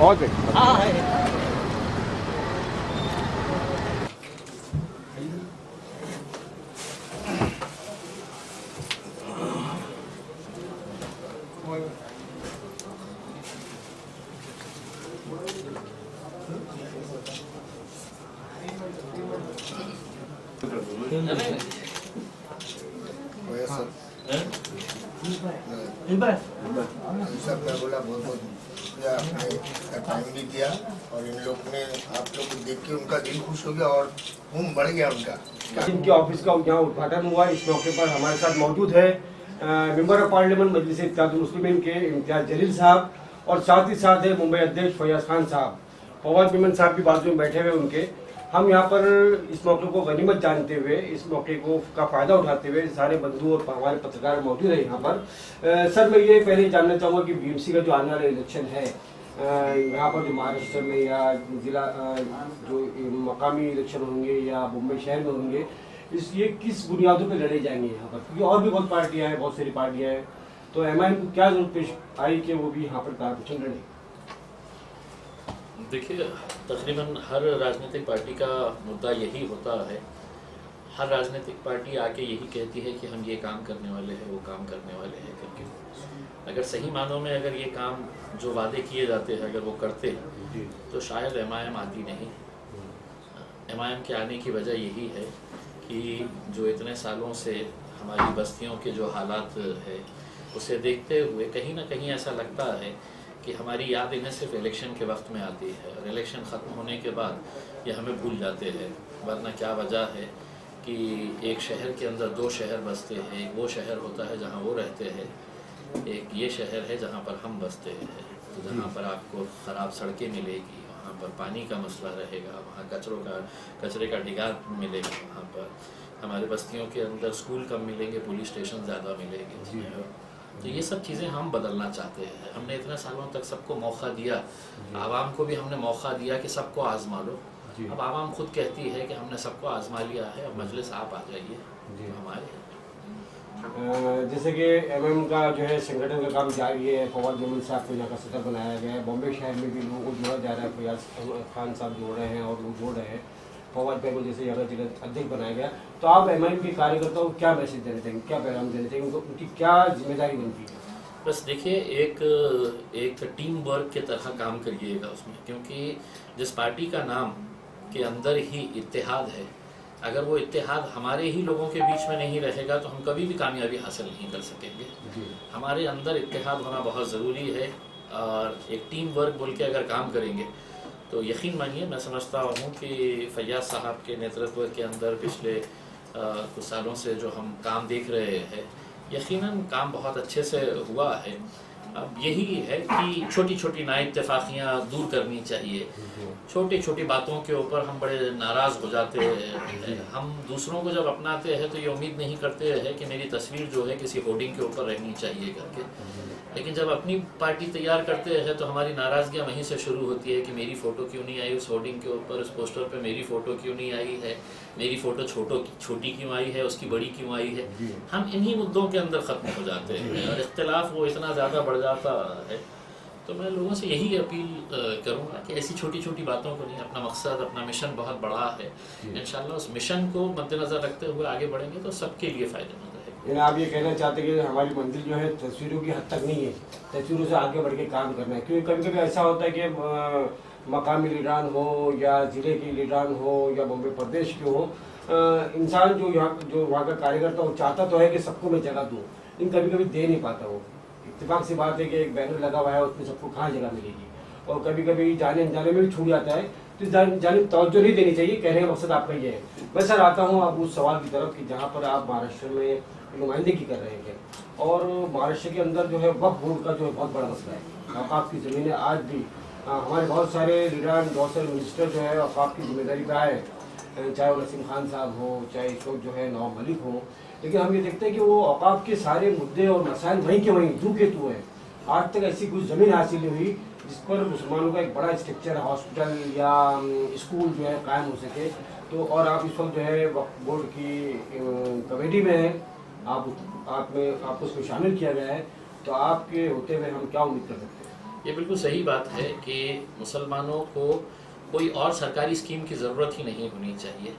बहुत है। हाँ है। सब मैं बोला बहुत बहुत शुक्रिया, आपने टाइम भी दिया और इन लोग ने आप लोग को देख के उनका दिल खुश हो गया और खून बढ़ गया उनका। इनके ऑफिस का यहाँ उद्घाटन हुआ। इस मौके पर हमारे साथ मौजूद है मेंबर ऑफ पार्लियामेंट मजलिस इत्तेहादुल मुस्लिमीन के इम्तियाज जलील साहब और साथ ही साथ है मुंबई अध्यक्ष फैयाज खान साहब। फवाद मेमन साहब भी बाजू में बैठे हुए उनके। हम यहाँ पर इस मौके को गनीमत जानते हुए, इस मौके को का फ़ायदा उठाते हुए सारे बंधु और हमारे पत्रकार मौजूद हैं यहाँ पर। सर, मैं ये पहले जानना चाहूँगा कि बीएमसी का जो आने वाला इलेक्शन है यहाँ पर, जो महाराष्ट्र में या जिला जो मकामी इलेक्शन होंगे या मुंबई शहर में होंगे, ये किस बुनियादों पर लड़े जाएंगे यहाँ पर? क्योंकि और भी बहुत पार्टियाँ हैं, बहुत सारी पार्टियाँ हैं, तो एमआईएम को क्या जरूरत पेश आई कि वो भी यहाँ पर कारपोरेशन लड़े? देखिए, तकरीबन हर राजनीतिक पार्टी का मुद्दा यही होता है। हर राजनीतिक पार्टी आके यही कहती है कि हम ये काम करने वाले हैं, वो काम करने वाले हैं करके। अगर सही मानों में अगर ये काम जो वादे किए जाते हैं अगर वो करते तो शायद एमआईएम आती नहीं। एमआईएम के आने की वजह यही है कि जो इतने सालों से हमारी बस्तियों के जो हालात है उसे देखते हुए कहीं ना कहीं ऐसा लगता है कि हमारी याद इन्हें सिर्फ इलेक्शन के वक्त में आती है और इलेक्शन ख़त्म होने के बाद ये हमें भूल जाते हैं। वरना क्या वजह है कि एक शहर के अंदर दो शहर बसते हैं। एक वो शहर होता है जहाँ वो रहते हैं, एक ये शहर है जहाँ पर हम बसते हैं। तो जहाँ पर आपको ख़राब सड़कें मिलेगी, वहाँ पर पानी का मसला रहेगा, वहाँ कचरे का ढिगार मिलेगा, वहाँ पर हमारे बस्तियों के अंदर स्कूल कम मिलेंगे, पुलिस स्टेशन ज़्यादा मिलेंगे। तो ये सब चीज़ें हम बदलना चाहते हैं। हमने इतने सालों तक सबको मौका दिया, आवाम को भी हमने मौका दिया कि सबको आजमा लो। अब आवाम खुद कहती है कि हमने सबको आजमा लिया है, अब मजलिस आप आ जाइए हमारे। जैसे कि एमएम का जो है संगठन का काम जारी है। फवाद मेमन साहब को यहाँ का सदर बनाया गया है। बॉम्बे शहर में भी लोगों को जोड़ा जा रहा है। फैयाज खान साहब जोड़ रहे हैं और लोग जोड़ रहे हैं। फवाद भाई को जैसे यहाँ जिला अध्यक्ष बनाया गया। तो आप एमआईएम के कार्यकर्ताओं को क्या मैसेज देना चाहेंगे, क्या पैगाम देना चाहेंगे, उनकी क्या जिम्मेदारी बनती है? बस देखिए, एक टीम वर्क के तरह काम करिएगा उसमें, क्योंकि जिस पार्टी का नाम के अंदर ही इत्तेहाद है, अगर वो इत्तेहाद हमारे ही लोगों के बीच में नहीं रहेगा तो हम कभी भी कामयाबी हासिल नहीं कर सकेंगे। हमारे अंदर इत्तेहाद होना बहुत ज़रूरी है और एक टीम वर्क बोल के अगर काम करेंगे तो यकीन मानिए, मैं समझता हूँ कि फैयाज साहब के नेतृत्व के अंदर पिछले कुछ सालों से जो हम काम देख रहे हैं, यकीनन काम बहुत अच्छे से हुआ है। अब यही है कि छोटी छोटी नाइत्तेफाकियाँ दूर करनी चाहिए। छोटी छोटी बातों के ऊपर हम बड़े नाराज़ हो जाते हैं। हम दूसरों को जब अपनाते हैं तो ये उम्मीद नहीं करते हैं कि मेरी तस्वीर जो है किसी होर्डिंग के ऊपर रहनी चाहिए करके, लेकिन जब अपनी पार्टी तैयार करते हैं तो हमारी नाराज़गियाँ वहीं से शुरू होती है कि मेरी फ़ोटो क्यों नहीं आई उस होर्डिंग के ऊपर, उस पोस्टर पे मेरी फ़ोटो क्यों नहीं आई है, मेरी फ़ोटो छोटी क्यों आई है, उसकी बड़ी क्यों आई है। हम इन्हीं मुद्दों के अंदर ख़त्म हो जाते हैं और इख्तिलाफ वो इतना ज़्यादा बढ़ जाता है। तो मैं लोगों से यही अपील करूँगा कि ऐसी छोटी छोटी बातों को नहीं, अपना मकसद, अपना मिशन बहुत बड़ा है। इंशाल्लाह उस मिशन को मद्देनज़र रखते हुए आगे बढ़ेंगे तो सबके लिए फ़ायदेमंद है। आप ये कहना चाहते हैं कि हमारी मंजिल जो है तस्वीरों की हद तक नहीं है, तस्वीरों से आगे बढ़ के काम करना है? क्योंकि कभी कभी ऐसा होता है कि मकामी लीडरान हो या ज़िले के लीडरान हो या बॉम्बे प्रदेश के हो, इंसान जो वहाँ का कार्यकर्ता वो चाहता तो है कि सबको मैं जगह दूँ, लेकिन कभी कभी दे नहीं पाता। वो इत्तेफाक सी बात है कि एक बैनर लगा हुआ है, उसमें सबको कहाँ जगह मिलेगी, और कभी कभी जाने अनजाने में भी छूट जाता है। तो जानिब तवज्जो नहीं देनी चाहिए। कहने का मकसद आपका ये है। मैं सर आता हूँ अब उस सवाल की तरफ कि जहाँ पर आप महाराष्ट्र में नुमाइंदगी कर रहे थे, और महाराष्ट्र के अंदर जो है वक्फ बोर्ड का जो है बहुत बड़ा मसला है। औकाफ की ज़मीनें आज भी हमारे बहुत सारे लीडर, बहुत सारे मिनिस्टर जो है औकाफ की जिम्मेदारी पे आए, चाहे वो नसीम खान साहब हो, चाहे इस वक्त जो है नवाब मलिक हो, लेकिन हम ये देखते हैं कि वो औकाफ के सारे मुद्दे और मसाइल वहीं के वहीं दू के तू हैं। आज तक ऐसी कुछ ज़मीन हासिल नहीं हुई जिस पर मुसलमानों का एक बड़ा स्ट्रक्चर, हॉस्पिटल या स्कूल जो है कायम हो सके। तो और आप इस वक्त जो है वक्फ बोर्ड की कमेटी में हैं, आपको उसमें शामिल किया गया है, तो आपके होते हुए हम क्या उम्मीद कर सकते हैं? ये बिल्कुल सही बात है कि मुसलमानों को कोई और सरकारी स्कीम की ज़रूरत ही नहीं होनी चाहिए।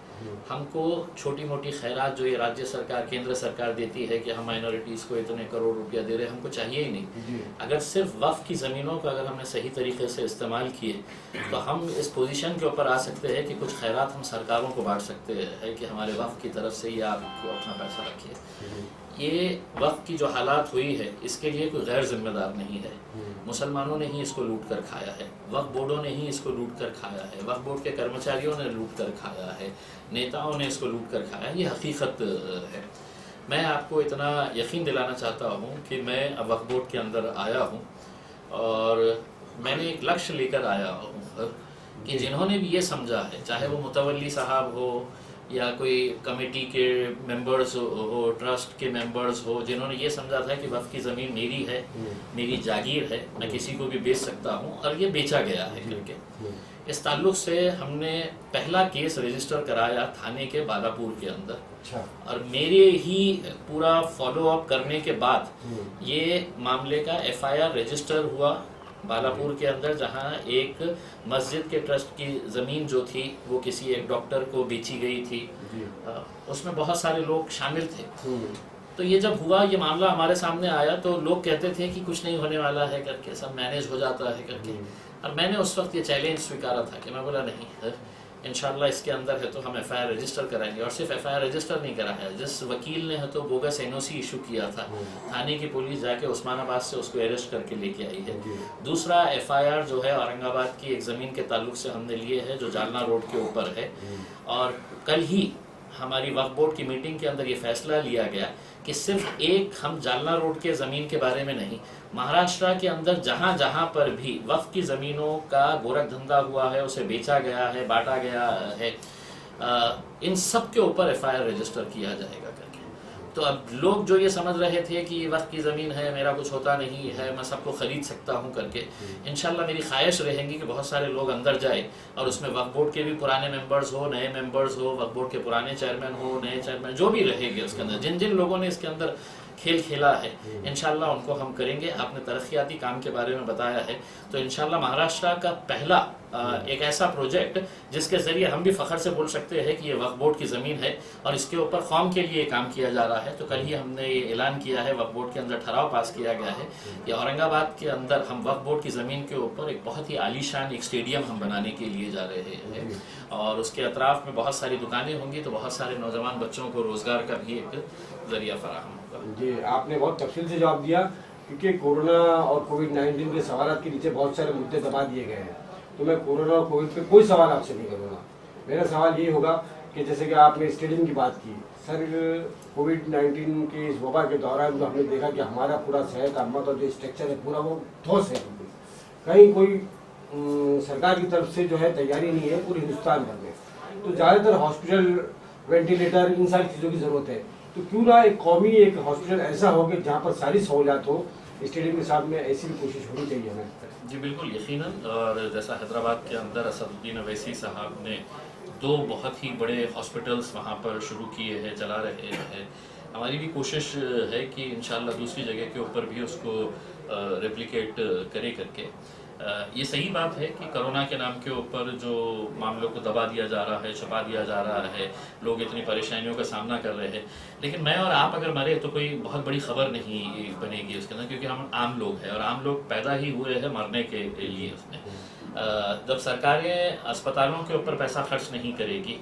हमको छोटी मोटी खैरात जो ये राज्य सरकार केंद्र सरकार देती है कि हम माइनॉरिटीज़ को इतने करोड़ रुपया दे रहे हैं, हमको चाहिए ही नहीं। अगर सिर्फ वक्फ की ज़मीनों का अगर हमने सही तरीके से इस्तेमाल किए तो हम इस पोजीशन के ऊपर आ सकते हैं कि कुछ खैरात हम सरकारों को बांट सकते हैं कि हमारे वक्फ की तरफ से या आपको अपना पैसा रखिए। ये वक्त की जो हालात हुई है इसके लिए कोई गैर जिम्मेदार नहीं है। मुसलमानों ने ही इसको लूट कर खाया है, वक्फ बोर्डों ने ही इसको लूट कर खाया है, वक्फ बोर्ड के कर्मचारियों ने लूट कर खाया है, नेताओं ने इसको लूट कर खाया है। ये हकीकत है। मैं आपको इतना यकीन दिलाना चाहता हूँ कि मैं अब वक्फ बोर्ड के अंदर आया हूँ और मैंने एक लक्ष्य लेकर आया हूँ कि जिन्होंने भी ये समझा है, चाहे वो मुतवल्ली साहब हो या कोई कमेटी के मेंबर्स हो, ट्रस्ट के मेंबर्स हो, जिन्होंने ये समझा था कि वक्फ की ज़मीन मेरी है, मेरी जागीर है, मैं किसी को भी बेच सकता हूँ और ये बेचा गया है करके, इस ताल्लुक से हमने पहला केस रजिस्टर कराया थाने के बालापुर के अंदर। अच्छा। और मेरे ही पूरा फॉलो अप करने के बाद ये मामले का FIR रजिस्टर हुआ बालापुर के अंदर, जहां एक मस्जिद के ट्रस्ट की ज़मीन जो थी वो किसी एक डॉक्टर को बेची गई थी। उसमें बहुत सारे लोग शामिल थे। तो ये जब हुआ, ये मामला हमारे सामने आया तो लोग कहते थे कि कुछ नहीं होने वाला है करके, सब मैनेज हो जाता है करके। और मैंने उस वक्त ये चैलेंज स्वीकारा था कि मैं बोला नहीं, इंशाल्लाह इसके अंदर है तो हम FIR रजिस्टर कराएंगे। और सिर्फ FIR रजिस्टर नहीं करा है, जिस वकील ने है तो बोगस NOC इशू किया था, थाने की पुलिस जाके उस्मानाबाद से उसको अरेस्ट करके लेके आई है। दूसरा FIR जो है औरंगाबाद की एक ज़मीन के ताल्लुक से हमने लिए है जो जालना रोड के ऊपर है। और कल ही हमारी वक्फ बोर्ड की मीटिंग के अंदर ये फैसला लिया गया कि सिर्फ एक हम जालना रोड के ज़मीन के बारे में नहीं, महाराष्ट्र के अंदर जहाँ जहाँ पर भी वक्फ की ज़मीनों का गोरख धंधा हुआ है, उसे बेचा गया है, बांटा गया है, इन सब के ऊपर FIR रजिस्टर किया जाएगा करके। तो अब लोग जो ये समझ रहे थे कि वक्फ की ज़मीन है, मेरा कुछ होता नहीं है, मैं सबको ख़रीद सकता हूँ करके, इंशाल्लाह मेरी ख्वाहिश रहेंगी कि बहुत सारे लोग अंदर जाए और उसमें वक्फ बोर्ड के भी पुराने मेंबर्स हो, नए मेंबर्स हो, वक्फ बोर्ड के पुराने चेयरमैन हो, नए चेयरमैन जो भी रहेंगे उसके अंदर, जिन जिन लोगों ने इसके अंदर खेल खेला है, इंशाल्लाह उनको हम करेंगे। आपने तरक्याती काम के बारे में बताया है, तो इंशाल्लाह महाराष्ट्र का पहला एक ऐसा प्रोजेक्ट जिसके ज़रिए हम भी फ़ख्र से बोल सकते हैं कि ये वक्फ बोर्ड की ज़मीन है और इसके ऊपर कौम के लिए काम किया जा रहा है। तो कल ही हमने ये ऐलान किया है, वक्फ बोर्ड के अंदर ठराव पास किया गया है कि औरंगाबाद के अंदर हम वक्फ बोर्ड की ज़मीन के ऊपर एक बहुत ही आलीशान एक स्टेडियम हम बनाने के लिए जा रहे हैं और उसके अतराफ़ में बहुत सारी दुकानें होंगी, तो बहुत सारे नौजवान बच्चों को रोज़गार का भी एक ज़रिया फराहम होगा। जी, आपने बहुत तफसील से जवाब दिया, क्योंकि कोरोना और कोविड-19 के सवाल के नीचे बहुत सारे मुद्दे दबा दिए गए हैं। तो मैं कोरोना और कोविड पे कोई सवाल आपसे नहीं करूँगा। मेरा सवाल ये होगा कि जैसे कि आपने स्टेडियम की बात की, सर कोविड-19 के इस वबा के दौरान जो हमने देखा कि हमारा पूरा सेहत अमत और जो स्ट्रक्चर है पूरा वो ठोस है, कहीं कोई सरकार की तरफ से जो है तैयारी नहीं है पूरे हिंदुस्तान भर में। तो ज़्यादातर हॉस्पिटल, वेंटिलेटर, इन सारी चीज़ों की ज़रूरत है। तो क्यों ना एक कौमी एक हॉस्पिटल ऐसा हो कि जहाँ पर सारी सहूलियात हो, स्टेडियम के साथ में ऐसी भी कोशिश होनी चाहिए हमें। जी बिल्कुल, यकीनन। और जैसा हैदराबाद के अंदर असदुद्दीन अवैसी साहब ने 2 बहुत ही बड़े हॉस्पिटल्स वहाँ पर शुरू किए हैं, चला रहे हैं। हमारी भी कोशिश है कि इंशाल्लाह दूसरी जगह के ऊपर भी उसको रेप्लिकेट करे करके। ये सही बात है कि कोरोना के नाम के ऊपर जो मामलों को दबा दिया जा रहा है, छुपा दिया जा रहा है, लोग इतनी परेशानियों का सामना कर रहे हैं, लेकिन मैं और आप अगर मरे तो कोई बहुत बड़ी खबर नहीं बनेगी उसके अंदर, क्योंकि हम आम लोग हैं और आम लोग पैदा ही हुए हैं मरने के लिए। उसमें जब सरकारें अस्पतालों के ऊपर पैसा खर्च नहीं करेगी,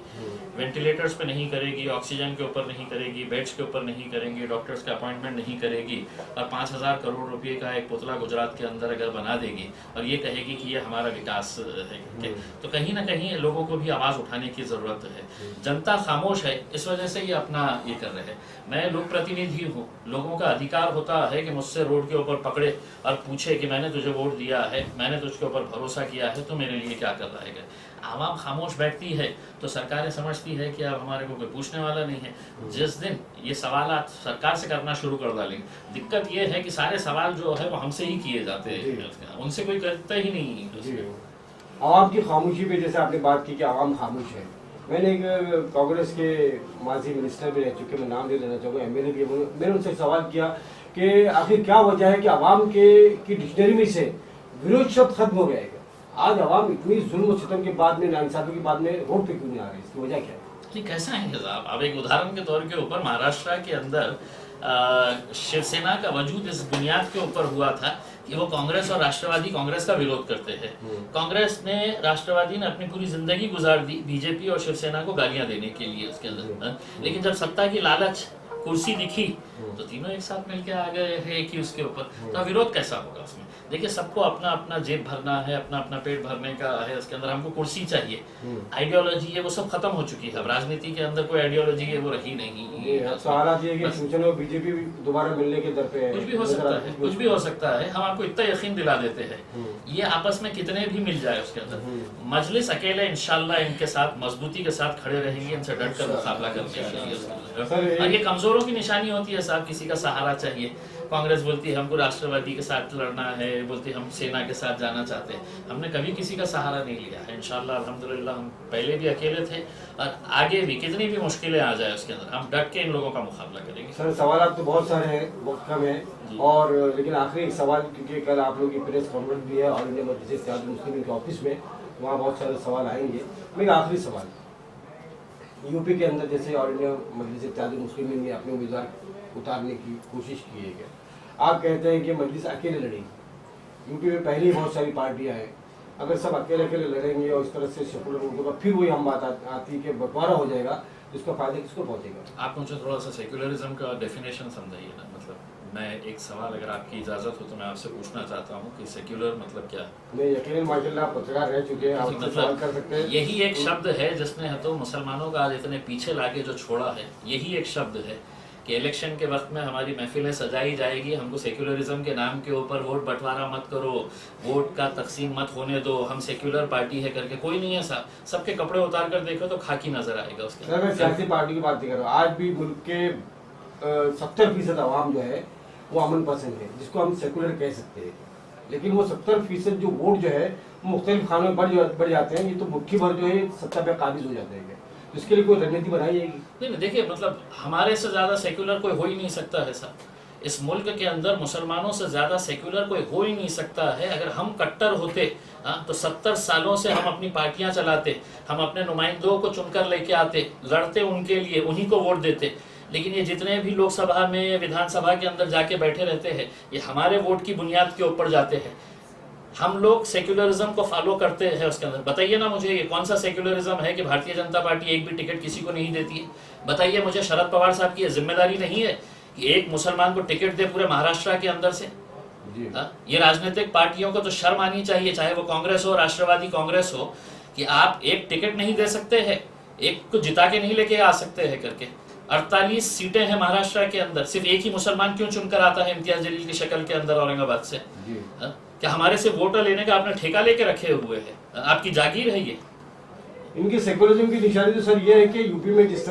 वेंटिलेटर्स पे नहीं करेगी, ऑक्सीजन के ऊपर नहीं करेगी, बेड्स के ऊपर नहीं करेंगी, डॉक्टर्स का अपॉइंटमेंट नहीं करेगी और 5,000 करोड़ रुपए का एक पुतला गुजरात के अंदर अगर बना देगी और ये कहेगी कि ये हमारा विकास है, तो कहीं ना कहीं लोगों को भी आवाज़ उठाने की ज़रूरत है। जनता खामोश है, इस वजह से ये अपना ये कर रहे हैं। मैं लोक प्रतिनिधि हूँ, लोगों का अधिकार होता है कि मुझसे रोड के ऊपर पकड़े और पूछे कि मैंने तुझे वोट दिया है, मैंने तुझके ऊपर भरोसा किया है, तो मेरे लिए क्या कर रहा है। आवाम खामोश बैठती है तो सरकारें समझती है कि अब हमारे को कोई पूछने वाला नहीं है। जिस दिन ये सवाल सरकार से करना शुरू कर डालेंगे, दिक्कत ये है कि सारे सवाल जो है वो हमसे ही किए जाते हैं, उनसे कोई करता ही नहीं। आवाम की खामोशी पे जैसे आपने बात की कि आवाम खामोश है, मैंने एक कांग्रेस के माजी मिनिस्टर भी रह चुके, मैं नाम नहीं लेना चाहूँगा, MLA भी, मैंने उनसे सवाल किया कि आखिर क्या वजह है कि आवाम की डिक्शनरी में से विरोध शब्द खत्म हो गया है। आज आवाम इतनी जुल्म सितम के बाद में, नाइंसाफी के बाद में रोड पे क्यों नहीं आ रही, इसकी वजह क्या है? नहीं, कैसा है साहब, अब एक उदाहरण के तौर के ऊपर महाराष्ट्र के अंदर शिवसेना का वजूद इस बुनियाद के ऊपर हुआ था कि वो कांग्रेस और राष्ट्रवादी कांग्रेस का विरोध करते हैं। कांग्रेस ने, राष्ट्रवादी ने अपनी पूरी जिंदगी गुजार दी बीजेपी और शिवसेना को गालियां देने के लिए उसके अंदर, लेकिन जब सत्ता की लालच, कुर्सी दिखी तो तीनों एक साथ मिलकर आ गए हैं एक ही उसके ऊपर। तो विरोध कैसा होगा उसमें? देखिए, सबको अपना अपना जेब भरना है, अपना अपना पेट भरने का है उसके अंदर। हमको कुर्सी चाहिए, आइडियोलॉजी है वो सब खत्म हो चुकी है। अब राजनीति के अंदर कोई आइडियोलॉजी है वो रही नहीं। तो हालात ये कि शिवसेना और बीजेपी भी दोबारा मिलने के दर पे है। कुछ भी हो सकता है, कुछ भी हो सकता है। हम आपको इतना यकीन दिला देते हैं, ये आपस में कितने भी मिल जाए उसके अंदर, मजलिस अकेले इंशाल्लाह इनके साथ मजबूती के साथ खड़े रहेंगे, इनसे डटकर मुकाबला करने के लिए। और ये कमजोरों की निशानी होती है साहब, किसी का सहारा चाहिए। कांग्रेस बोलती है हमको राष्ट्रवादी के साथ लड़ना है, बोलती है हम सेना के साथ जाना चाहते हैं। हमने कभी किसी का सहारा नहीं लिया है। इंशाल्लाह अल्हम्दुलिल्लाह हम पहले भी अकेले थे और आगे भी कितनी भी मुश्किलें आ जाए उसके अंदर हम डट के इन लोगों का मुकाबला करेंगे। सर, सवाल तो बहुत सारे हैं, वक्त कम है, और लेकिन आखिरी एक सवाल, क्योंकि कल आप लोग की प्रेस कॉन्फ्रेंस भी है ऑल इंडिया मजलिस इत्तेहाद मुस्लिमीन के ऑफिस में, वहाँ बहुत सारे सवाल आएंगे। मेरा आखिरी सवाल, यूपी के अंदर जैसे ऑल इंडिया मजलिस इत्तेहाद मुस्लिमीन ने अपने उम्मीदवार उतारने की कोशिश की है, आप कहते हैं कि मजलिस अकेले लड़ेगी। यूपी में पहले ही बहुत सारी पार्टियां हैं, अगर सब अकेले अकेले लड़ेंगे और इस तरह से सेकुलर वोटों का फिर वही हम बात आती है कि बंटवारा हो जाएगा, जिसका फायदा किसको पहुंचेगा? आप मुझे थोड़ा सा सेक्युलरिज्म का डेफिनेशन समझाइए ना। मतलब मैं एक सवाल, अगर आपकी इजाजत हो तो मैं आपसे पूछना चाहता हूँ कि सेक्युलर मतलब क्या है? नहीं, यकीनन माशाल्लाह आप पत्रकार रह चुके हैं, आप सवाल कर सकते हैं। यही एक शब्द है जिसने तो मुसलमानों का आज इतने पीछे लाके जो छोड़ा है, यही एक शब्द है कि इलेक्शन के वक्त में हमारी महफिलें सजाई जाएगी, हमको सेक्युलरिज्म के नाम के ऊपर वोट बंटवारा मत करो, वोट का तकसीम मत होने दो, हम सेक्युलर पार्टी है करके। कोई नहीं है साहब, सबके कपड़े उतार कर देखो तो खाकी नजर आएगा उसके। सर, मैं सियासी पार्टी की बात नहीं कर रहा हूँ, आज भी मुल्क के 70% आवाम जो है वो अमन पसंद है, जिसको हम सेकुलर कह सकते हैं। लेकिन वो 70% जो वोट जो है वो मुख्तलिफ खानों में बढ़ जाते हैं, ये तो मुट्ठी भर जो है सत्ता पे काबिज हो जाते हैं। इसके लिए कोई रणनीति बनाई जाएगी? नहीं, देखिए, मतलब हमारे से ज्यादा सेक्युलर कोई हो ही नहीं सकता है साहब। इस मुल्क के अंदर मुसलमानों से ज्यादा सेक्युलर कोई हो ही नहीं सकता है। अगर हम कट्टर होते तो 70 सालों से हम अपनी पार्टियां चलाते, हम अपने नुमाइंदों को चुनकर लेके आते, लड़ते उनके लिए, उन्हीं को वोट देते। लेकिन ये जितने भी लोकसभा में, विधानसभा के अंदर जाके बैठे रहते हैं, ये हमारे वोट की बुनियाद के ऊपर जाते हैं। हम लोग सेक्युलरिज्म को फॉलो करते हैं उसके अंदर। बताइए ना मुझे, ये कौन सा सेक्युलरिज्म है कि भारतीय जनता पार्टी एक भी टिकट किसी को नहीं देती है? बताइए मुझे, शरद पवार साहब की ये जिम्मेदारी नहीं है कि एक मुसलमान को टिकट दे पूरे महाराष्ट्र के अंदर से? ये राजनीतिक पार्टियों को तो शर्म आनी चाहिए, चाहे वो कांग्रेस हो, राष्ट्रवादी कांग्रेस हो, कि आप एक टिकट नहीं दे सकते हैं, एक को जिता के नहीं लेके आ सकते हैं करके। 48 सीटें हैं महाराष्ट्र के अंदर, सिर्फ एक ही मुसलमान क्यों चुनकर आता है इम्तियाज जलील की शक्ल के अंदर औरंगाबाद से? क्या हमारे से वोटर लेने का आपने ठेका लेके रखे हुए हैं? आपकी जागीर है ये? इनकी सेकुलरिज्म की निशानी तो सर ये है कि यूपी में जिस